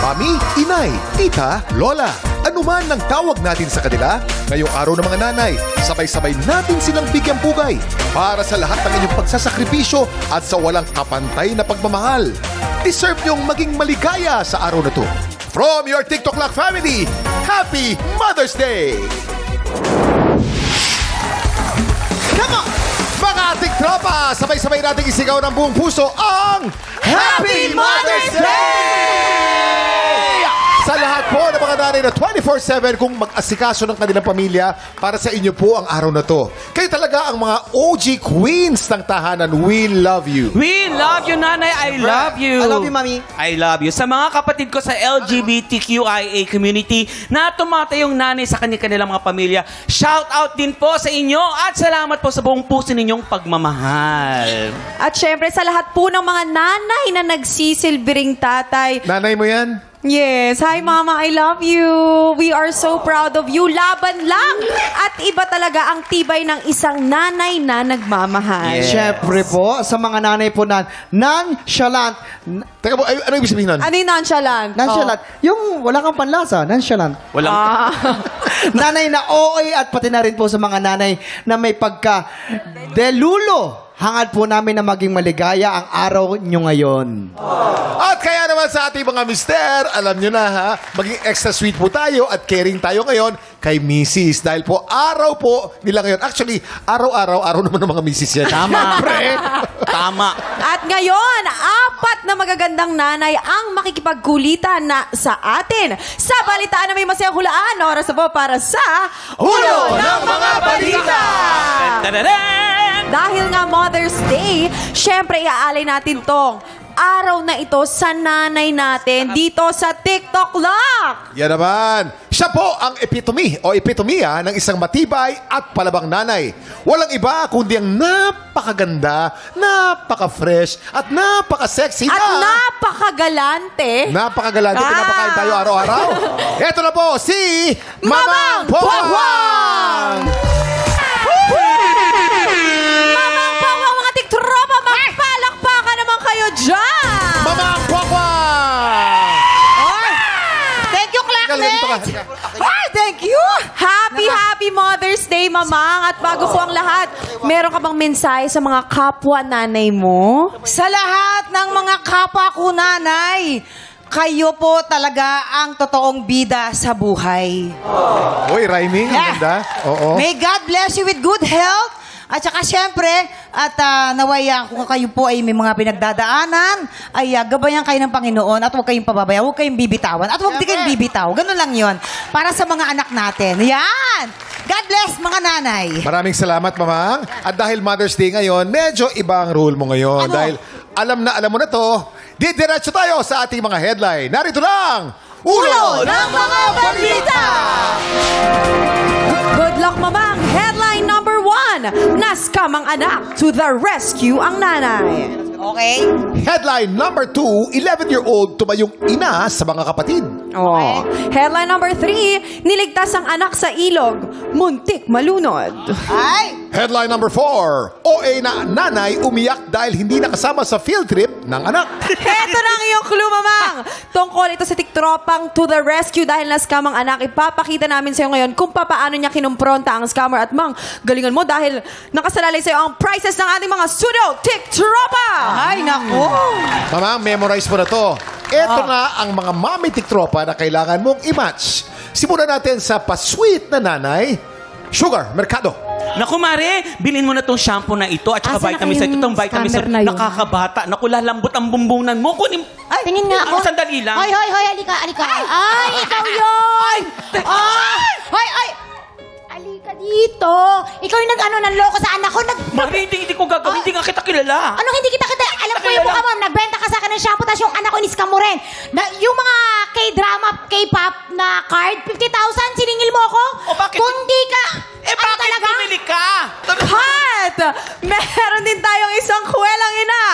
mami, inay, tita, lola. Ano man ang tawag natin sa kanila, ngayong araw ng mga nanay, sabay-sabay natin silang bigyang pugay para sa lahat ng inyong pagsasakripisyo at sa walang kapantay na pagmamahal. Deserve niyong maging maligaya sa araw na to. From your TikTok Lock family, Happy Mother's Day! Come on! Mga ating tropa, sabay-sabay nating isigaw ng buong puso ang Happy Mother's Day! Sa lahat po ng mga nanay na 24/7 kung mag-asikaso ng kanilang pamilya, para sa inyo po ang araw na to. Kayo talaga ang mga OG queens ng tahanan. We love you. We love you, nanay. I love you. I love you, mami. I love you. Sa mga kapatid ko sa LGBTQIA community na tumatayong nanay sa kanilang mga pamilya, shout out din po sa inyo at salamat po sa buong puso ninyong pagmamahal. At syempre sa lahat po ng mga nanay na nagsisilbing tatay. Nanay mo yan? Yes. Hi, Mama. I love you. We are so proud of you. Laban lang. At iba talaga ang tibay ng isang nanay na nagmamahal. Yes. Siyempre po, sa mga nanay po na nonchalant. Teka po, ano ibig sabihin nun? Ano yung nonchalant? Nonchalant. Yung wala kang panlasa, nonchalant. Walang... Nanay na OA at pati na rin po sa mga nanay na may pagka-delulo. Hangad po namin na maging maligaya ang araw nyo ngayon. At kaya naman sa ating mga mister, alam nyo na ha, maging extra sweet po tayo at caring tayo ngayon kay Mrs. Dahil po, araw po nila ngayon. Actually, araw naman ng mga Mrs. yan. Tama. Tama. At ngayon, 4 na magagandang nanay ang makikipagkulitan na sa atin. Sa balitaan na may masayang hulaan, oras na po para sa Ulo ng mga balita! Dahil nga Mother's Day, syempre iaalay natin tong araw na ito sa nanay natin dito sa TikTok Lock. Yan naman. Siya po ang epitome o epitomiya ng isang matibay at palabang nanay. Walang iba kundi ang napakaganda, napaka-fresh at napaka-sexy At napakagalante. Napakagalante. Pinapakain tayo araw-araw. Ito na po si Mamang Pwangwang! Mamang Pwangwang, mga tiktropa, magpalakpakan naman kayo dyan! Mamang Pwangwang! Thank you, classmates! Ay, thank you! Happy Mother's Day, Mamang! At bago po ang lahat, meron ka bang mensahe sa mga kapwa nanay mo? Sa lahat ng mga kapwa ko nanay, kayo po talaga ang totoong bida sa buhay. Uy, rhyming. Ang ganda. Oo. May God bless you with good health. At saka syempre, nawaya kung kayo po ay may mga pinagdadaanan, ay gabayan kayo ng Panginoon at huwag kayong pababayaan, huwag kayong bibitawan. At huwag din kayong bibitaw. Ganun lang yon para sa mga anak natin. Yan! God bless, mga nanay. Maraming salamat, Mamang. At dahil Mother's Day ngayon, medyo iba ang rule mo ngayon. Ano? Dahil alam mo na to, didiretso tayo sa ating mga headline. Narito lang, Ulo ng mga balita! Good luck, Mamang! Headline number 1, na-scam ang anak, to the rescue ang nanay. Okay? Headline number 2, 11-year-old tumayong ina sa mga kapatid. Oh. Headline number 3, niligtas ang anak sa ilog, muntik malunod. Ay! Headline number 4, OA na nanay umiyak dahil hindi nakasama sa field trip ng anak. Heto na ang iyong clue, Mamang! Tungkol ito sa tiktropang to the rescue dahil na-scam ang anak. Ipapakita namin sa iyo ngayon kung paano niya kinumpronta ang scammer. At Mang, galingan mo dahil nakasalalay sa iyo ang prices ng ating mga pseudo tiktropa! Ay, naku! Mamang, memorize mo na to. Ito na ang mga mami tiktropa na kailangan mong i-match. Simulan natin sa pa-sweet na nanay, Sugar Mercado. Naku, Mare, bilhin mo na tong shampoo na ito at saka Asan na vitamins kayong itong vitamins scammer na yun? nakakabata. Naku, lalambot ang bumbungan mo. Kunin... Ay, tingin nga ako. Sandali lang. Hoy, halika. Ay, ikaw yun! Hoy! Halika dito. Ikaw yung nag-loko sa anak ko. Mare, hindi ko gagawin. Hindi nga kita kilala. Ano hindi kita? Alam ko yung mukha mo. Nagbenta ka sa akin ng shampoo, tapos yung anak ko iniscam mo rin. Yung mga K-drama, K-pop na card, 50,000, siningil mo ako? O, bakit? Kung di ka... Bakit talaga? bumili ka? Cut! Meron din tayong isang kwelang ina.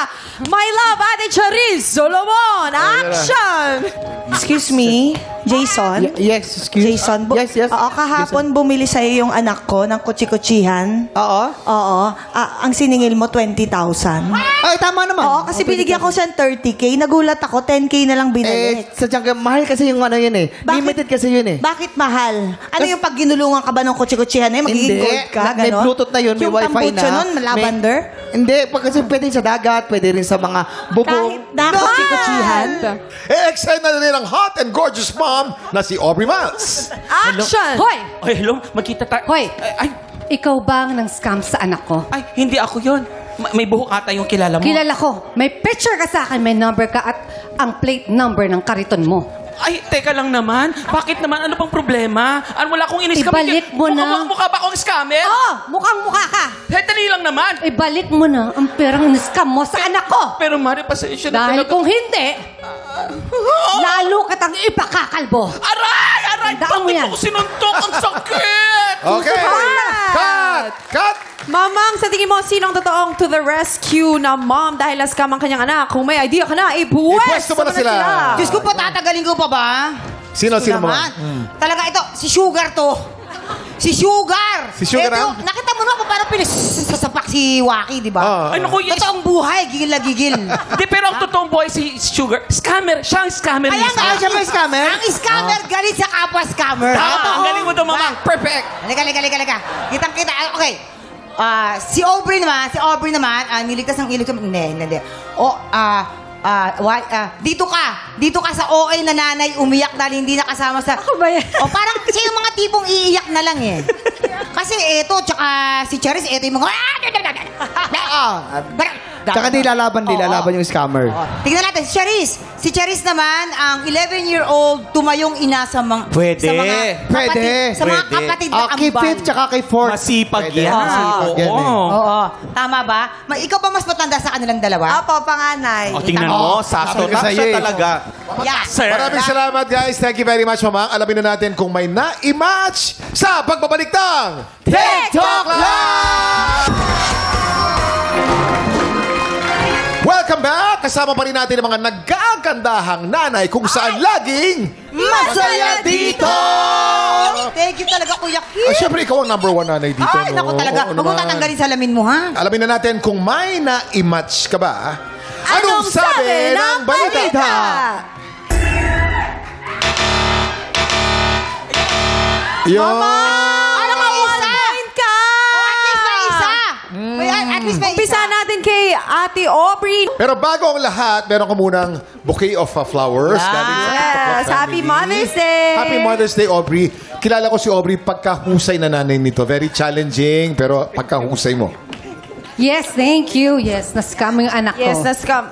My love, Ate Charis Solomon. Action! Excuse me? Jason? Yes, excuse Jason, Yes, yes. Oo, kahapon bumili sa'yo yung anak ko ng kutsi-kutsihan. Oo. Oo. Ang siningil mo, 20,000. Ay, tama naman. Oo, kasi binigyan ko siya ng 30K. Nagulat ako, 10K na lang binalik. Sadyang mahal kasi yung ano yun eh. Bakit? Limited kasi yun eh. Bakit mahal? Ano yung pag ginulungan ka ba ng kutsi-kutsihan na yun? Magiging Hindi. gold ka? May Ganon? Bluetooth na yun, may yung wifi na. Yung tambucho nun, lavender? Hindi, kasi pwede sa dagat, pwede rin sa mga bubong. Kahit na kutsi-kutsihan? Excited na rin ang hot and gorgeous mom na si Aubrey Miles. Action! Hoy! Ay, hello, magkita tayo. Hoy! Ay, Ikaw ba ang nang-scam sa anak ko? ay, hindi ako yun. May buhok ata yung kilala mo. Kilala ko. May picture ka sa akin, may number ka at ang plate number ng kariton mo. Ay, teka lang naman. Bakit naman? Ano pang problema? Wala akong inis Ibalik mo na. Mukha ba akong scammer? Mukhang mukha ka. Dali lang naman. Ibalik mo na ang perang na-scam mo sa anak ko. Pero Mari, pasensya na Dahil talaga. kung hindi, lalo katang ipakakalbo. Aray! Aray! Tandaan mo Bakit yan. ako sinuntok? Ang sakit! Okay. Cut! Cut! Mamang, sa tingin mo, sinong totoong to the rescue na mom dahil na-scam ang kanyang anak? Kung may idea ka na, Ipwesto mo na sila. Diyos ko po, tatagaling ko pa ba? Sino naman. mga? Talaga ito, si Sugar to. Si Sugar! Si Sugar Ito, ang? nakita mo na kung paano pinasasapak si Waki, di ba? Ay, naku, yes. Totoong buhay, gigil na gigil. Di, pero ang totoong boy si Sugar, scammer. Siya ang scammer. Kaya mismo. nga, siya ba yung scammer? Ang scammer galit sa kapwa scammer. Ang galing mo to, Mamang. Perfect. Halika. Kitang-kita. Okay. Si Aubrey naman, niligtas ng ilog. Hindi. Dito ka sa OA na nanay, umiyak dahil hindi nakasama sa... Ako ba yan? Parang siya yung mga tipong iiyak na lang eh. Kasi eto, tsaka si Charis, eto yung mga... Tsaka nilalaban yung scammer. Tingnan natin, si Charis naman, ang 11-year-old tumayong ina sa mga... Pwede. Sa mga kapatid, Pwede. Sa mga Pwede. kapatid na Kay ambal. Fifth tsaka kay Fourth. Masipag Pwede. yan. Masipag yan eh. Oo. Tama ba? Ikaw ba mas matanda sa kanilang dalawa? Apo, panganay. O, tingnan mo. Sakto sabi ko na sa'yo siya eh. talaga. Yeah. Sir. Maraming salamat, guys. Thank you very much, Mamang. Alamin na natin kung may na-match sa pagbabalik ng TikTok Live! Welcome back! Kasama pa rin natin ang mga nagkakandahang nanay kung saan laging masaya dito! Thank you talaga, Kuya Kim. Siyempre, ikaw ang number one nanay dito. Ay, no? naku talaga. Oo Huwag mo naman. tatanggalin salamin mo, ha? Alamin na natin kung may na-match ka ba. Anong sabi ng balita? Yun! Ano ka, 1 point ka? At least may isa. At least may Umpisa isa. natin kay Ate Aubrey. Pero bago ang lahat, meron ko munang bouquet of flowers. galing sa TikTok Yes, family. Happy Mother's Day! Happy Mother's Day, Aubrey. Kilala ko si Aubrey pagkahusay na nanay nito. Very challenging, pero pagkahusay mo. Yes, thank you. Yes, na-scam yung anak ko. Yes, na-scam.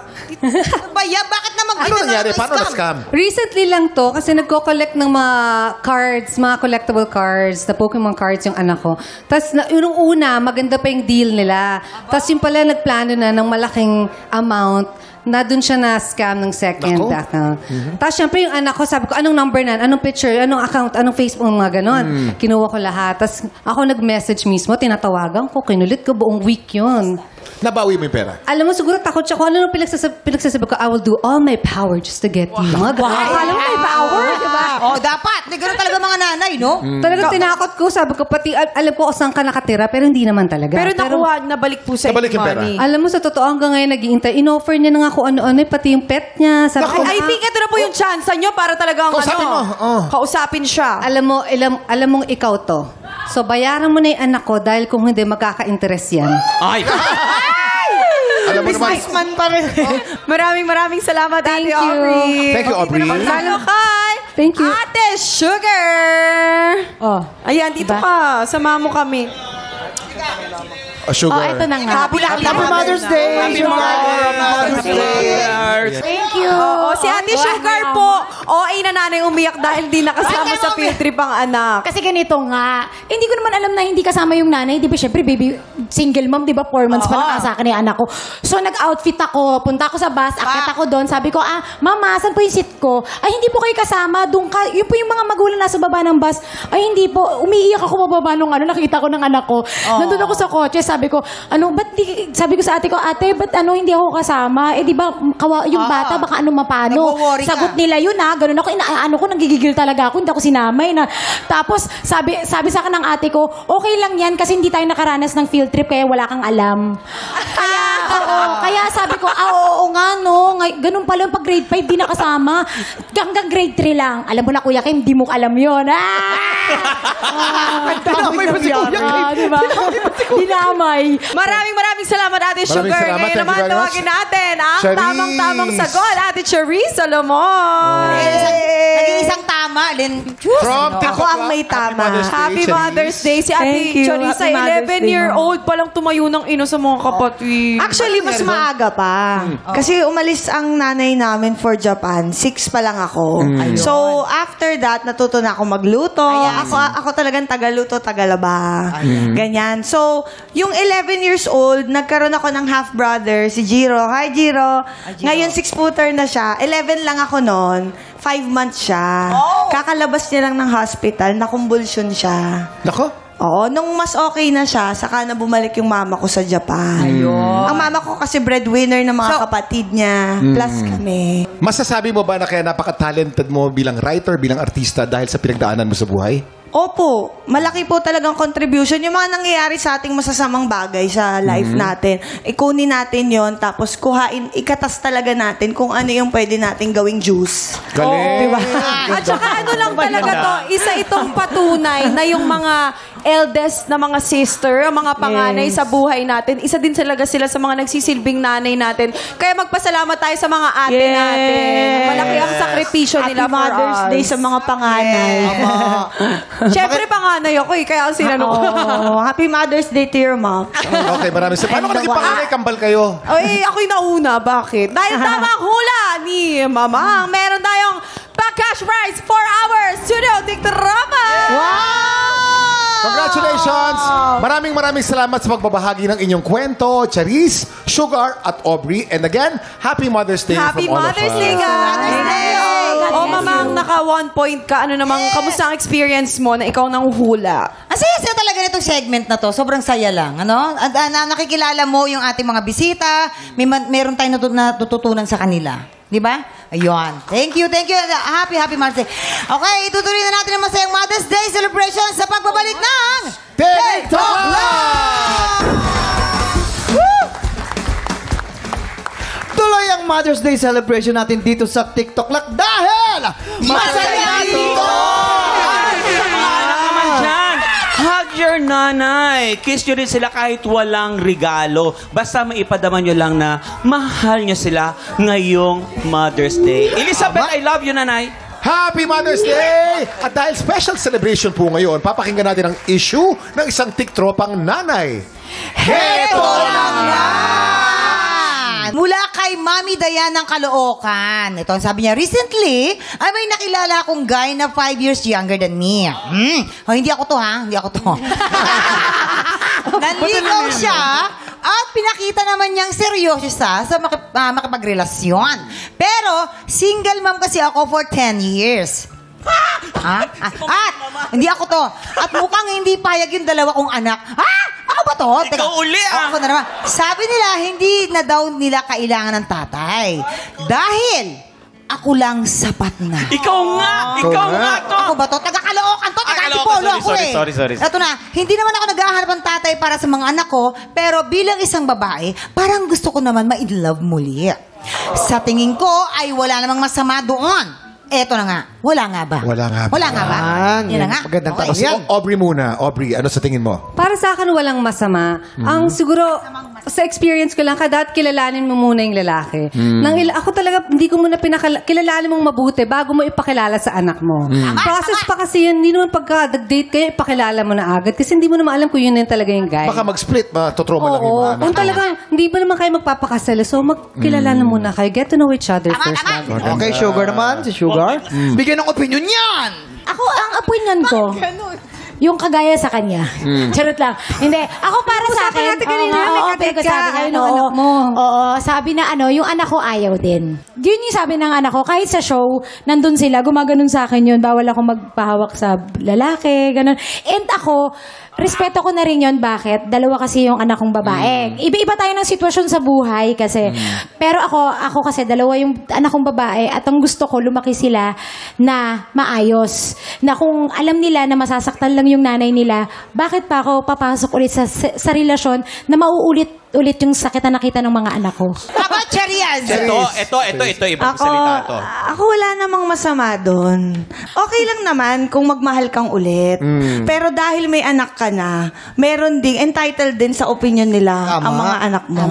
Baya, bakit naman Ano nangyari? Paano na-scam? Recently lang to, kasi nagko-collect ng mga cards, mga collectible cards, na Pokemon cards yung anak ko. Tapos, yung una, maganda pa yung deal nila. Tapos, yung pala nagplano na ng malaking amount, na dun siya na-scam ng second Nako. account. Tapos, syempre yung anak ko, sabi ko, anong number na? Anong picture? Anong account? Anong Facebook? Mga ganon. Kinuha ko lahat. Tapos, ako nag-message mismo, tinatawagan ko, kinulit ko, buong week yun. Nabawi mo yung pera. Alam mo, siguro takot siya kung ano nung pinagsasabi ko, I will do all my power just to get you. Mga ganun. Alam mo, may power, di ba? Oh, dapat. Hindi ganun talaga mga nanay, no? Talagang tinakot ko, sabi ko, pati alam ko kung saan ka nakatira, pero hindi naman talaga. Pero nakuha, nabalik po sa Nabalik yung pera. money. Alam mo, sa totoo, hanggang ngayon nag-iintay. In-offer niya na nga kung ano-ano, pati yung pet niya. Sabi ko, I think ito na po yung chance nyo para talagang Kausapin mo. Oh. kausapin siya. alam mong ikaw to. So, bayaran mo na yung anak ko dahil kung hindi, magkaka-interest yan. Ay. Alam mo naman. Businessman pa rin. Maraming salamat, Ate Thank you. Aubrey. Thank you, Aubrey. Lalo kay Thank you. Ate Sugar. Oh. Ayan, dito ka. Sama mo kami. Sugar. ito na nga. Happy Mother's Day! Happy Mother's Day! Thank you. Oo, si Ate Sugar po. OA na nanay umiyak dahil di nakasama sa field trip ang anak. Kasi ganito nga, hindi ko naman alam na hindi kasama yung nanay. Di ba, syempre, baby single mom, di ba? 4 months pa lang sa akin yung anak ko. So, nag-outfit ako. Punta ako sa bus. Akit ako doon. Sabi ko, Mama, saan po yung seat ko? Ay, hindi po kayo kasama. Doon ka. Yun po yung mga magulang nasa baba ng bus. Ay, hindi po. Umiiyak ako mababa nung nakita ko ng anak ko. Nandun ako sa kotse. Sabi ko, sabi ko sa ate ko, ate, ba't hindi ako kasama? Eh, di ba, yung bata, baka mapano? Nagwo-worry ka. Sagot nila yun, ganun ako. Nagigigil talaga ako. Hindi ako sinamay na. Tapos, sabi sa akin ng ate ko, okay lang yan kasi hindi tayo nakaranas ng field trip kaya wala kang alam. Kaya sabi ko, oo nga no. Ganun pala pag grade 5 di nakasama. Hanggang grade 3 lang. Alam mo na Kuya Kim, di mo alam yun. Dinamay pa si Kuya Kim. Diba? Dinamay. Maraming salamat, Ate Sugar. salamat. Ngayon Thank you naman, very much. tawagin natin ang Charisse. tamang sagot, Ate Charisse Solomon. Naging isang tama. From Ako ang may tama. Happy Mother's Day. Si Ate Thank you. Charissa, Happy Mother's Day, 11-year-old palang tumayo ng ino sa mga kapatid. Actually, mas maaga pa. Kasi umalis ang nanay namin for Japan. 6 pa lang ako. So, after that, natuto na ako magluto. Ako talagang tagaluto, tagalaba. Ganyan. So, yung 11 years old, nagkaroon ako ng half-brother, si Jiro. Hi, Jiro. Ngayon, 6-footer na siya. 11 lang ako noon. 5 months siya. Kakalabas niya lang ng hospital, nakumbulsyon siya. Nako. Oo, nung mas okay na siya, saka na bumalik yung mama ko sa Japan. Ang mama ko kasi breadwinner ng mga kapatid niya, plus kami. Masasabi mo ba na kaya napaka-talented mo bilang writer, bilang artista dahil sa pinagdaanan mo sa buhay? Opo, malaki po talagang contribution. Yung mga nangyayari sa ating masasamang bagay sa life natin, ikunin natin yon tapos ikatas talaga natin kung ano yung pwede nating gawing juice. Galing. At saka lang talaga to, isa itong patunay na yung mga eldest na mga sister, ang mga panganay sa buhay natin, isa din talaga sila sa mga nagsisilbing nanay natin. Kaya magpasalamat tayo sa mga ate natin. Malaki ang sakripisyo nila Happy for Mother's us. Day sa mga panganay. Siyempre, panganay ako kaya ang sinanong ko. Happy Mother's Day to your mom. Okay, maraming salamat. Paano kung naging panganay, kambal kayo? Ay, ako'y nauna. Bakit? Dahil tama ang hula ni Mamang. Meron tayong pa-cash prize for our studio Tiktrama! Congratulations! Maraming salamat sa pagbabahagi ng inyong kwento, Charisse, Sugar, at Aubrey. And again, Happy Mother's Day Happy from all of Mother's us. Day, guys! God Oh, bless Mamang, naka 1 point ka. Ano namang, kamusta ang experience mo na ikaw nang hula? Ang saya-saya talaga nitong segment na to. Sobrang saya lang. Ano? At nakikilala mo yung ating mga bisita. Meron tayong natututunan sa kanila. Di ba? Ayun. Thank you. Happy Mother's Day. Okay, itutuloy na natin ang masayang Mother's Day celebration sa pagbabalik ng TikTok Live! Tuloy ang Mother's Day celebration natin dito sa TikTok Live dahil masaya dito! Naman dyan. Hug your nanay. Kiss nyo rin sila kahit walang regalo. Basta maipadaman nyo lang na mahal nyo sila ngayong Mother's Day. Elizabeth, I love you, nanay. Happy Mother's Day! At dahil special celebration po ngayon, papakinggan natin ang issue ng isang tiktropang nanay. Heto lang Mula kay Mami Dayan ng Caloocan. Ito ang sabi niya, recently, ay may nakilala akong guy na 5 years younger than me. Hindi ako to, ha? Hindi ako to. Nanligaw siya at pinakita naman niyang seryoso siya sa makipagrelasyon. Pero, single mom kasi ako for 10 years. At hindi ako to. At mukhang hindi payag yung dalawa kong anak. Ako ba to? Teka, Ikaw uli, Ako na naman. Sabi nila, hindi na daw nila kailangan ng tatay. Dahil, ako lang sapat na. Ikaw nga to. Ako ba to? Taga-Caloocan to. Taga-Antipolo ako Sorry. Ito na, hindi naman ako naghahanap ng tatay para sa mga anak ko, pero bilang isang babae, parang gusto ko naman ma-in-love muli. Sa tingin ko, ay wala namang masama doon. Eto na nga. Wala nga ba? Wala nga ba? Wala nga ba? Yan na nga. Magandang Okay. tanong Si yan. Aubrey muna. Aubrey, ano sa tingin mo? Para sa akin, walang masama. Ang siguro, sa experience ko lang, dapat kilalanin mo muna yung lalaki. Ako talaga, hindi ko muna kilalanin mong mabuti bago mo ipakilala sa anak mo. Process pa kasi yun, hindi naman pagka-date kayo, ipakilala mo na agad. Kasi hindi mo naman alam kung yun yung talaga yung guy. Baka mag-split, matutroma lang yung Oo, mga anak. kung talagang hindi pa naman kayo magpapakasal, so magkilala na muna kayo. Get to know each other first. Okay, Sugar naman. Si Sugar. Bigyan ng opinion yan! Ako, ang opinion ko, yung kagaya sa kanya. Charot lang. Hindi. Ako para sa akin. natin kanina, may pero katek sabi ka. nga, Ano, anak mo? Oo, sabi na yung anak ko ayaw din. Yun yung sabi ng anak ko. Kahit sa show, nandun sila, gumaganon sa akin yun. Bawal ako magpahawak sa lalaki, ganun. And ako, respeto ko na rin yun. Bakit? Dalawa kasi yung anak kong babae. Iba-iba tayo ng sitwasyon sa buhay kasi. Pero ako kasi dalawa yung anak kong babae at ang gusto ko, lumaki sila na maayos. Na kung alam nila na masasaktan lang yung nanay nila, bakit pa ako papasok ulit sa relasyon na mauulit yung sakit na nakita ng mga anak ko? Tama, Chariaz! Ito, ibang salita to. Ako wala namang masama doon. Okay lang naman kung magmahal kang ulit. Pero dahil may anak ka na, meron ding entitled din sa opinion nila ang mga anak mo.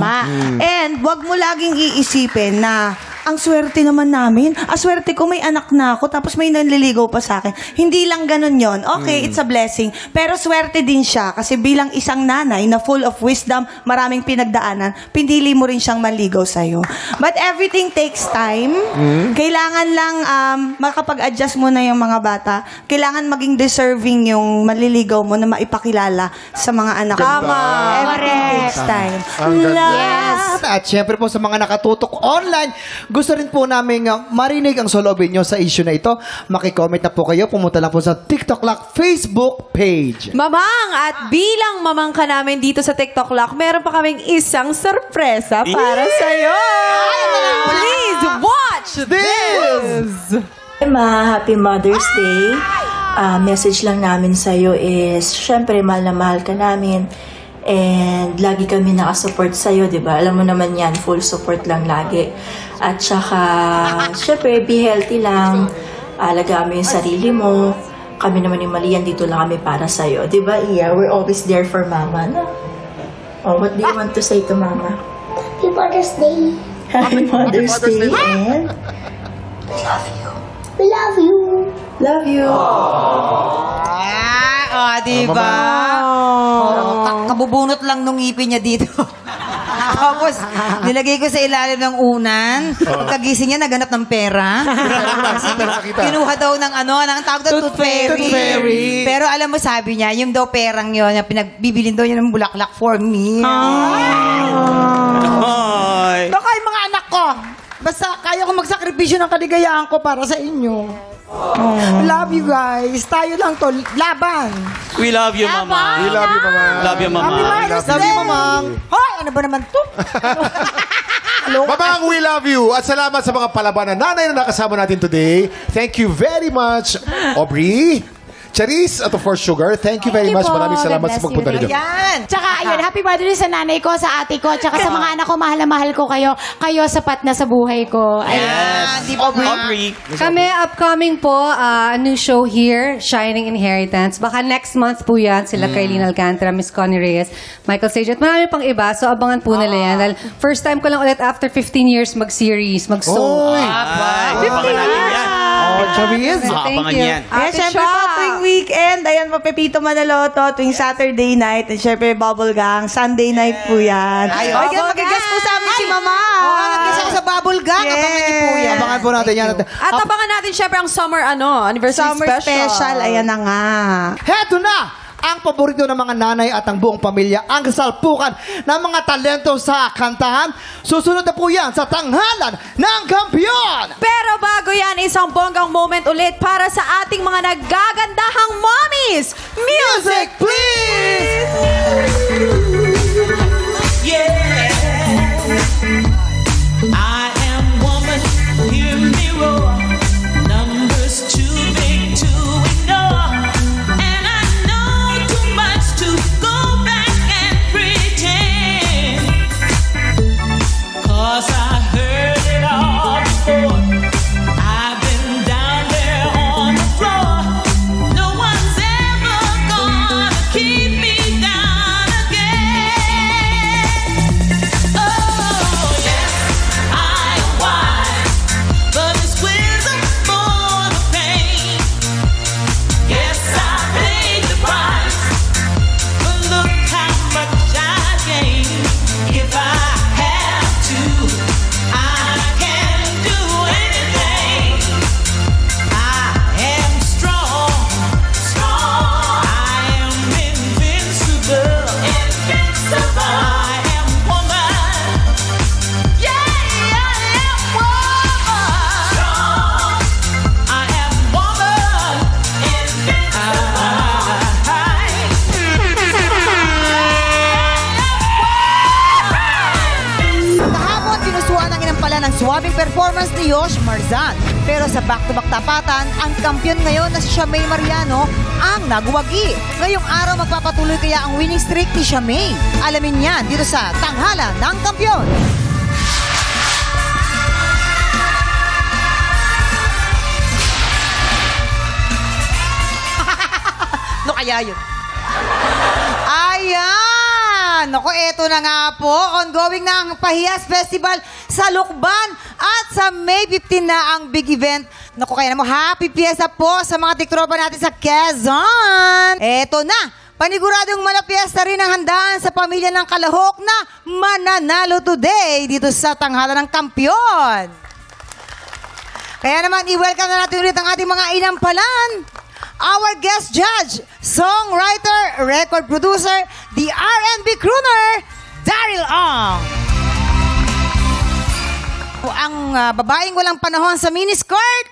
And wag mo laging iisipin na ang swerte naman namin. Swerte ko may anak na ako tapos may nanliligaw pa sa akin. Hindi lang ganun yon. Okay, it's a blessing. Pero swerte din siya kasi bilang isang nanay na full of wisdom, maraming pinagdaanan, pinili mo rin siyang manligaw sa'yo. But everything takes time. Kailangan lang makapag-adjust mo na yung mga bata. Kailangan maging deserving yung manliligaw mo na maipakilala sa mga anak mo. Tama. Everything takes time. Yes. At syempre po sa mga nakatutok online, gusto rin po namin marinig ang soloobin nyo sa issue na ito. Makicomment na po kayo. Pumunta lang po sa TikTok Lock Facebook page. Mamang, at bilang mamang ka namin dito sa TikTok Lock, meron pa kaming isang sorpresa para sa'yo. Please watch this! Ma, happy Mother's Day. Message lang namin sa'yo is, syempre, mahal na mahal ka namin. And lagi kami nakasupport sa'yo, di ba? Alam mo naman yan, full support lang lagi. At saka, syempre, be healthy lang. Alagaan mo yung sarili mo. Kami naman yung Malian, dito lang kami para sa'yo. Di ba, Iya? We're always there for Mama, no? Oh, what do you want to say to Mama? Happy Mother's Day. Happy Mother's Day, and... We love you. We love you. Love you. Diba? Kabubunot lang nung ngipin niya dito. Tapos, nilagay ko sa ilalim ng unan. Pagkagising niya, naganap ng pera. Kinuha daw ng ng tawag daw, tooth fairy. Pero alam mo, sabi niya, yung daw perang yun, yung pinagbibilin daw niya ng bulaklak for me. Baka yung mga anak ko, basta kaya ko magsakripisyo ng kaligayahan ko para sa inyo. Love you guys. Tayo lang to. Laban. We love you, Mama. We love you, Mama. Love you, Mama. Love you, Mamang. Hoy, ano ba naman to? Mamang, we love you. At salamat sa mga palaban na nanay na nakasama natin today. Thank you very much, Aubrey, Charis, at of course, Sugar. Thank you very much. po. Maraming salamat God sa bless pagpunta you ninyo. Yan. Tsaka, ayun, happy birthday sa nanay ko, sa ate ko, tsaka sa mga anak ko, mahal na mahal ko kayo. Kayo sapat na sa buhay ko. Ayan. Di ba, Aubrey. Kami, upcoming po, a new show here, Shining Inheritance. Baka next month po yan, sila Kailin Alcantara, Miss Connie Reyes, Michael Sage, at marami pang iba. So, abangan po nila yan. Dahil first time ko lang ulit after 15 years mag-series, mag-soap. Oy! Abangan natin yan. Charis. Abangan yan. Kaya syempre po, tuwing weekend, ayan po, Pepito Manaloto, tuwing Saturday night, and syempre Bubble Gang, Sunday night po yan. Ay, O, Bubble magigas po sa amin si Mama. Nag-isa ko sa bubble gang. Abangan niyo po yan. Abangan po natin yan. At abangan natin syempre ang summer anniversary Summer special, ayan na nga. Heto na! Ang paborito ng mga nanay at ang buong pamilya, ang kasalpukan ng mga talento sa kantahan. Susunod na po yan sa tanghalan ng kampiyon! Pero bago yan, isang bonggang moment ulit para sa ating mga nagagandahang mommies. Music, please! I am woman, hear me roar. Numbers too big to ignore. And I know too much to go back and pretend. 'Cause I heard it all before. I've been down there on the floor. No one's ever gonna keep me down. performance ni Yosh Marzan. Pero sa back-to-back tapatan, ang kampiyon ngayon na si Shamay Mariano ang nagwagi. Ngayong araw magpapatuloy kaya ang winning streak ni Shamay. Alamin niyan dito sa Tanghalan ng Kampiyon. Ano kaya yun? Ayan! Naku, eto na nga po. Ongoing na ang Pahiyas Festival sa Lukban at sa May 15 na ang big event. Naku, kaya naman happy fiesta po sa mga tiktropa natin sa Quezon. Eto na! Paniguradong malapiesta rin ang handaan sa pamilya ng Kalahok na mananalo today dito sa Tanghalan ng Kampiyon. Kaya naman, i-welcome na natin ulit ang ating mga inampalan. Our guest judge, songwriter, record producer, the R&B crooner, Daryl Ong. Ang babaeng walang panahon sa miniskirt,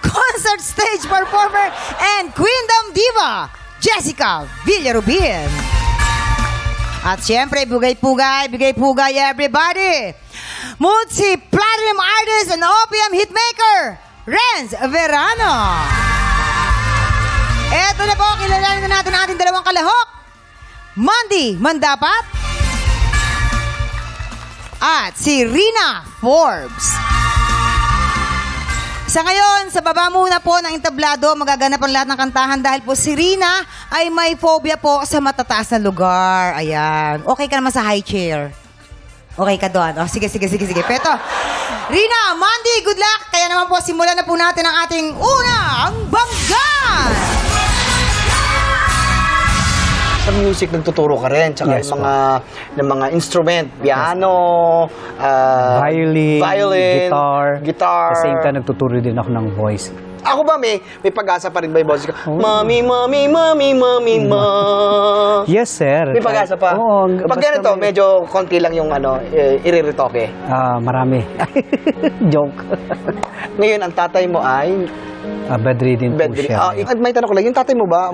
concert stage performer, and Queendom Diva, Jessica Villarubin. At siyempre, bigay-pugay everybody. Multi-platinum artist and OPM hitmaker, Renz Verano. Eto na po, kilalanin na natin ang ating dalawang kalahok. Mandy Mandapat at si Rina Forbes. Sa ngayon, sa baba muna po ng entablado, magaganap ang lahat ng kantahan dahil po si Rina ay may phobia po sa matataas na lugar. Ayan. Okay ka naman sa high chair. Okay ka doon. Oh, sige. Peto. Rina, Mandy, good luck. Kaya naman po, simulan na po natin ang ating unang banggan. Sa music, nagtuturo ka rin. Tsaka Yes, yung mga instrument. Piano, violin, guitar. At the same time, nagtuturo din ako ng voice. Ako ba, may pag-asa pa rin ba yung boses ko? Mami, ma. Yes, sir. May pag-asa pa? Oo. Pag ganito, medyo konti lang yung iriritoke. Marami. Joke. Ngayon, ang tatay mo ay... bedridden po siya. May tanong ko lang, yung tatay mo ba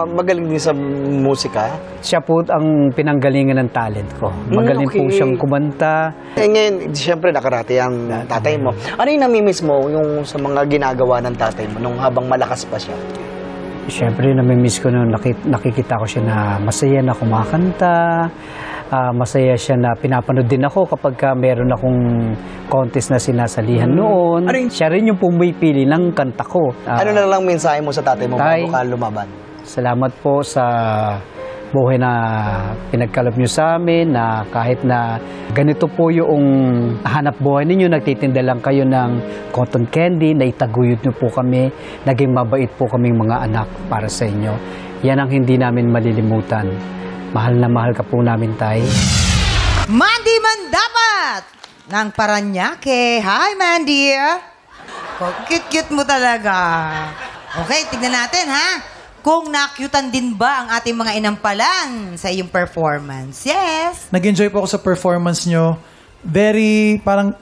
magaling din sa musika? Siya po ang pinanggalingan ng talent ko. Magaling po siyang kumanta. Ngayon, siyempre nakarati ang tatay mo. Ano yung namimiss mo yung sa mga ginagawa ng tatay mo nung habang malakas pa siya? Siyempre, namimiss ko nung nakikita ko siya na masaya na kumakanta. Masaya siya na pinapanood din ako kapag meron akong contest na sinasalihan noon. Siya rin yung pumipili ng kanta ko. Ano na lang mensahe mo sa tatay mo bago ka lumaban? Salamat po sa buhay na pinagkaloob niyo sa amin, na kahit na ganito po yung hanap buhay ninyo, nagtitinda lang kayo ng cotton candy, na itaguyod niyo po kami, naging mabait po kaming mga anak para sa inyo. Yan ang hindi namin malilimutan. Mahal na mahal ka po namin, Tay. Mandy Mandapat ng Paranaque. Hi, Mandy. Cute-cute mo talaga. Okay, tignan natin, ha? Kung nakyutan din ba ang ating mga inampalan sa iyong performance. Yes. Nag-enjoy po ako sa performance nyo. Very, parang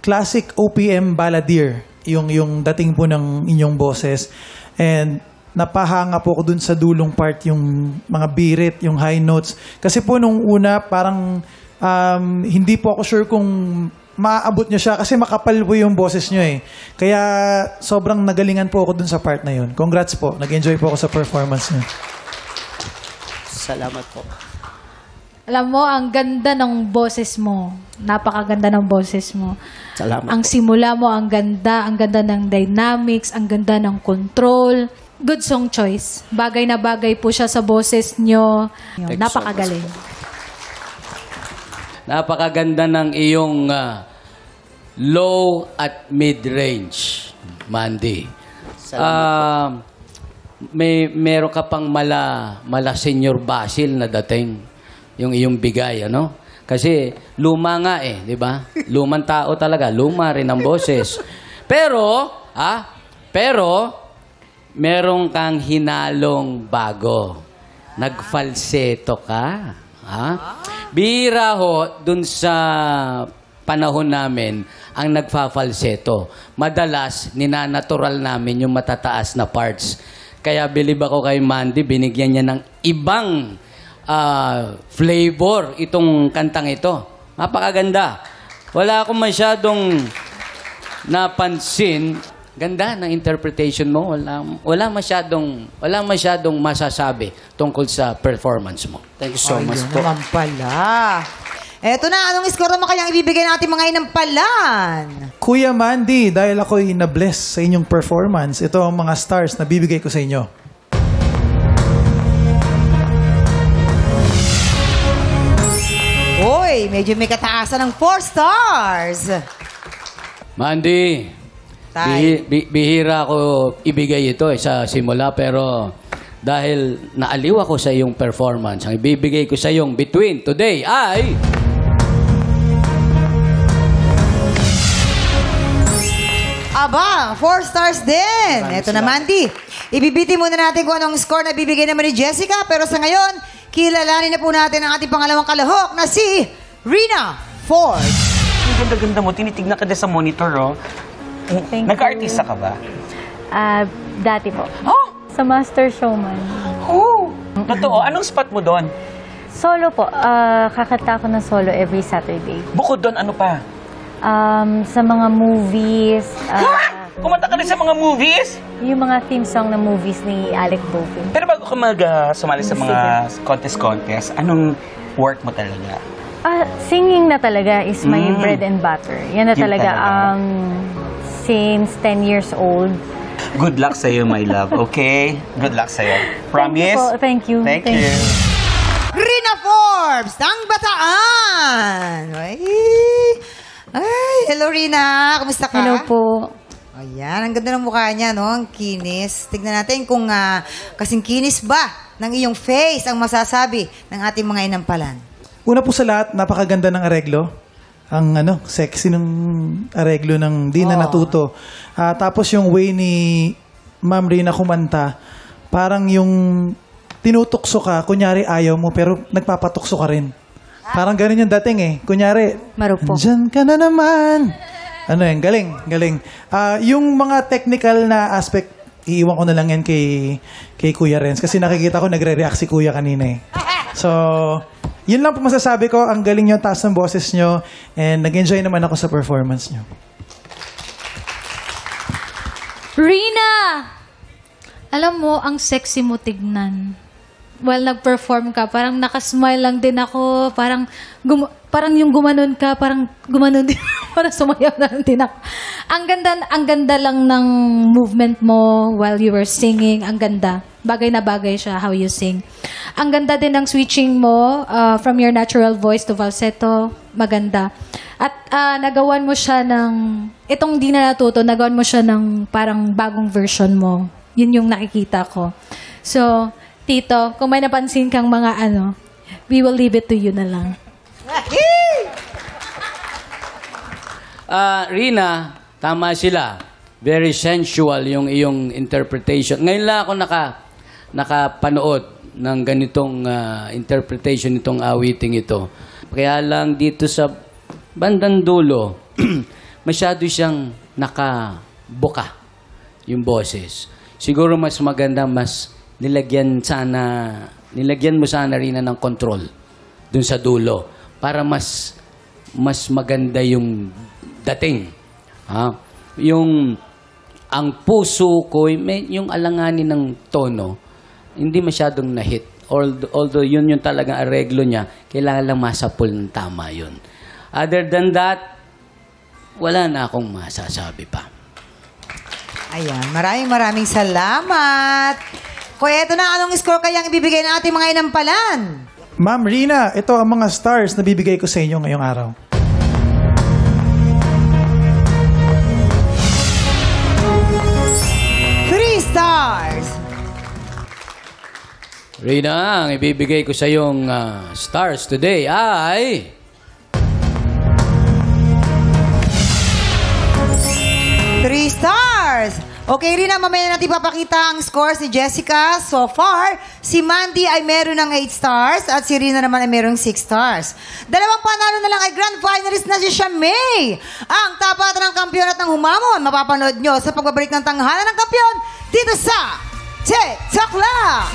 classic OPM balladeer. Yung dating po ng inyong boses. And napahanga po ako dun sa dulong part, yung mga birit, yung high notes. Kasi po nung una, parang hindi po ako sure kung maaabot nyo siya kasi makapal po yung boses nyo eh. Kaya sobrang nagalingan po ako dun sa part na yun. Congrats po. Nag-enjoy po ako sa performance nyo. Salamat po. Alam mo, ang ganda ng boses mo. Napakaganda ng boses mo. Salamat ang simula mo, ang ganda ng dynamics, ang ganda ng control. Good song choice. Bagay na bagay po siya sa boses nyo. Napakagaling. Napakaganda ng iyong low at mid-range, Mandy. Meron ka pang mala Senior Basil na dating yung iyong bigay, ano? Kasi luma nga eh, di ba? Lumang tao talaga, luma rin ang boses. Pero meron kang hinalong bago. Nagfalseto ka. Ha? Bihira ho, dun sa panahon namin, ang nagfa-falseto. Madalas, ninanatural namin yung matataas na parts. Kaya bilib ako kay Mandy, binigyan niya ng ibang flavor itong kantang ito. Napakaganda. Wala akong masyadong napansin, ganda ng interpretation mo. Wala masyadong masasabi tungkol sa performance mo. Thank you so much po. Naman pala. Eto na, anong score naman kayang ibibigay natin mga inampalan? Kuya Mandy, dahil ako'y na-bless sa inyong performance, ito ang mga stars na bibigay ko sa inyo. Uy, medyo may kataasan ng 4 stars. Mandy, bihira ko ibigay ito sa simula, pero dahil naaliw ako sa iyong performance, ang ibibigay ko sa iyong between today ay... Aba, 4 stars din. Ito na, Mandy. Ibibiti muna natin kung anong score na bibigay naman ni Jessica. Pero sa ngayon, kilalanin na po natin ang ating pangalawang kalahok na si Rina Ford. Ang ganda-ganda mo. Tinitignan ka din sa monitor, oh. Nagka-artista ka ba? Dati po. Sa Master Showman. Totoo. Anong spot mo doon? Solo po. Kakanta ako ng solo every Saturday. Bukod doon, ano pa? Sa mga movies. Kumanta ka rin sa mga movies? Yung mga theme song na movies ni Alec Baldwin. Pero bago ka sumali sa mga contest, anong work mo talaga? Singing na talaga is my bread and butter. Yan na talaga. Since 10 years old. Good luck sa'yo, my love. Okay? Good luck sa'yo. Promise? Thank you. Thank you. Rina Forbes, ng Bataan. Ay, hello Rina. Kumusta ka? Hello po. Ayan, ang ganda ng mukha niya, no? Ang kinis. Tignan natin kung kasing kinis ba ng iyong face ang masasabi ng ating mga inampalan. Una po sa lahat, napakaganda ng areglo. Ang sexy ng areglo ng di na natuto. Tapos yung way ni Ma'am Rina kumanta, parang yung tinutukso ka, kunyari ayaw mo, pero nagpapatukso ka rin. Parang ganun yung dating eh. Kunyari, dyan ka na naman. Galing. Yung mga technical na aspect, iiwan ko na lang yan kay Kuya Renz. Kasi nakikita ko nagre-react si Kuya kanina eh. So, yun lang po masasabi ko. Ang galing nyo, taas ng boses nyo. And nag-enjoy naman ako sa performance nyo. Rina! Alam mo, ang sexy mo tignan. While nag-perform ka, parang nakasmile lang din ako. Parang yung gumanon ka, parang gumanon din. Parang sumayaw na lang din ako. Ang ganda lang ng movement mo while you were singing. Ang ganda. Bagay na bagay siya, how you sing. Ang ganda din ng switching mo from your natural voice to falsetto. Maganda. At nagawan mo siya ng, itong di na natuto, nagawan mo siya ng parang bagong version mo. Yun yung nakikita ko. So, Tito, kung may napansin kang mga we will leave it to you na lang. Rina, tama sila. Very sensual yung iyong interpretation. Ngayon lang ako nakapanood ng ganitong interpretation nitong awiting ito. Kaya lang dito sa bandang dulo, masyado siyang nakabuka yung boses. Siguro mas maganda, mas nilagyan mo sana rin ng control dun sa dulo para mas maganda yung dating. Ang puso ko, yung alanganin ng tono, hindi masyadong na-hit. Although yun yung talagang areglo niya, kailangan lang masapul ng tama yun. Other than that, wala na akong masasabi pa. Ayan, maraming salamat. Kuya, ito na, anong score kayang ibibigay ng ating mga inampalan? Ma'am Rina, ito ang mga stars na bibigay ko sa inyo ngayong araw. Stars. Rina, ang ibibigay ko sa iyong stars today ay... 3 stars. Okay, Rina, mamaya natin papakita ang scores ni Jessica. So far, si Mandy ay meron ng 8 stars at si Rina naman ay meron 6 stars. Dalawang panalo na lang ay grand finalist na si Shamay. Ang tapatan ng kampiyon at ng humamon, mapapanood nyo sa pagbabalik ng tanghalan ng kampiyon dito sa TikTok Lock.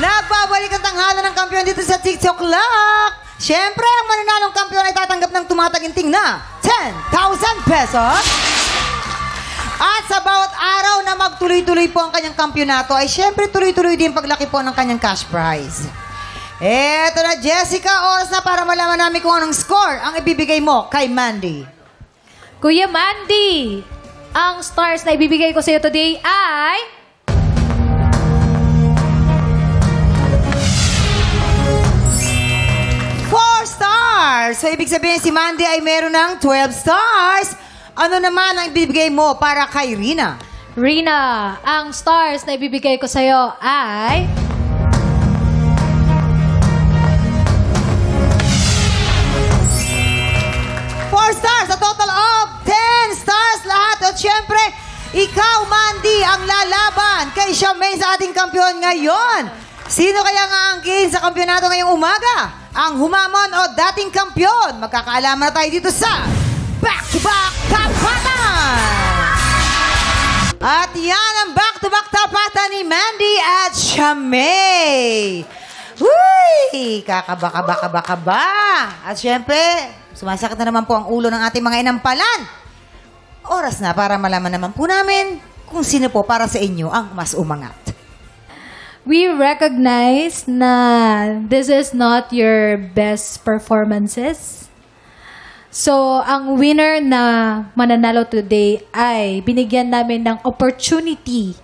Nagbabalik ang tanghalan ng kampiyon dito sa TikTok Lock. Siyempre, ang mananalong kampiyon ay tatanggap ng tumataginting na 10,000 pesos. At sa bawat araw na magtuloy-tuloy po ang kanyang kampyonato, ay syempre tuloy-tuloy din paglaki po ng kanyang cash prize. Eto na, Jessica, oras na para malaman namin kung anong score ang ibibigay mo kay Mandy. Kuya Mandy, ang stars na ibibigay ko sa iyo today ay... 4 stars! So, ibig sabihin si Mandy ay meron ng 12 stars. Ano naman ang ibibigay mo para kay Rina? Rina, ang stars na ibibigay ko sa iyo ay... 4 stars, a total of 10 stars lahat. At syempre, ikaw, Mandy, ang lalaban kay Charmaine sa ating kampyon ngayon. Sino kaya nga angkin sa kampyonato ngayong umaga? Ang humamon o dating kampyon? Magkakaalaman na tayo dito sa Back-to-Back Tapatan! At yan ang Back-to-Back Tapatan ni Mandy at Charmaine. Uy! Kakaba. At syempre, sumasakit na naman po ang ulo ng ating mga inampalan. Oras na para malaman naman po namin kung sino po para sa inyo ang mas umangat. We recognize na this is not your best performances. So, ang winner na mananalo today ay binigyan namin ng opportunity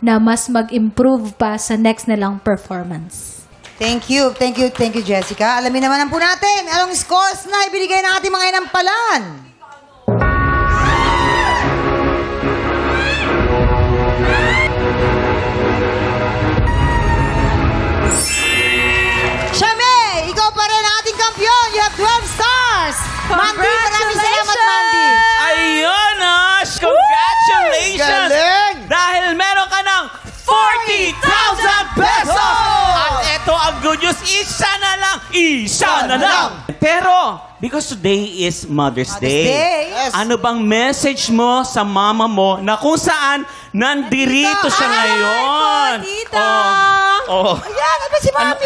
na mas mag-improve pa sa next nilang performance. Thank you, Jessica. Alamin naman po natin, anong scores na ibinigay ng ating mga inampalan? Charmaine, ikaw pa rin ang ating kampiyon. You have 12 stars. Mandy, maraming salamat, Mandy. Ayun, Ash! Congratulations! Galing! Dahil meron ka ng 40,000 pesos! At ito ang good news, isa na lang! Pero, because today is Mother's Day, Yes. ano bang message mo sa mama mo na kung saan nandirito siya ngayon? Tita! Ayan, ano si Mami?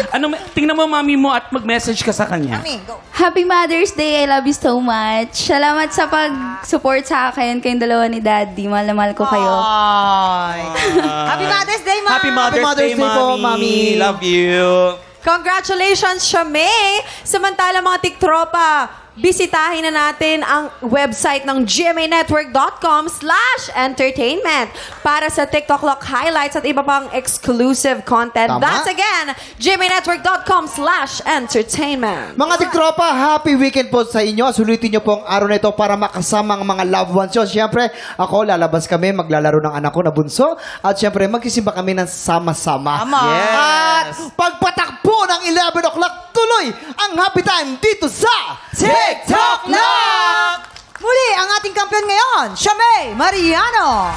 Tingnan mo mami mo at mag-message ka sa kanya. Mami, go. Happy Mother's Day. I love you so much. Salamat sa pag-support sa akin, kayong dalawa ni Daddy. Mahal na mahal ko kayo. Happy Mother's Day, Mom! Happy Mother's Day, po, Mami. Mami. Love you. Congratulations, Charmaine! Samantala mga tiktropa, bisitahin na natin ang website ng gmanetwork.com/entertainment para sa TikTok Lock highlights at iba pang exclusive content. Tama. That's again, gmanetwork.com/entertainment. Mga tiktropa, happy weekend po sa inyo. Sulitin nyo po ang araw na ito para makasama ang mga loved ones nyo. Siyempre, ako, lalabas kami, maglalaro ng anak ko na bunso. At siyempre, magsisimba kami ng sama-sama. Yes. At pagpatakbo ng 11 o'clock, tuloy ang happy time dito sa TikTok Lock! Muli, ang ating kampiyon ngayon, Charmaine Mariano.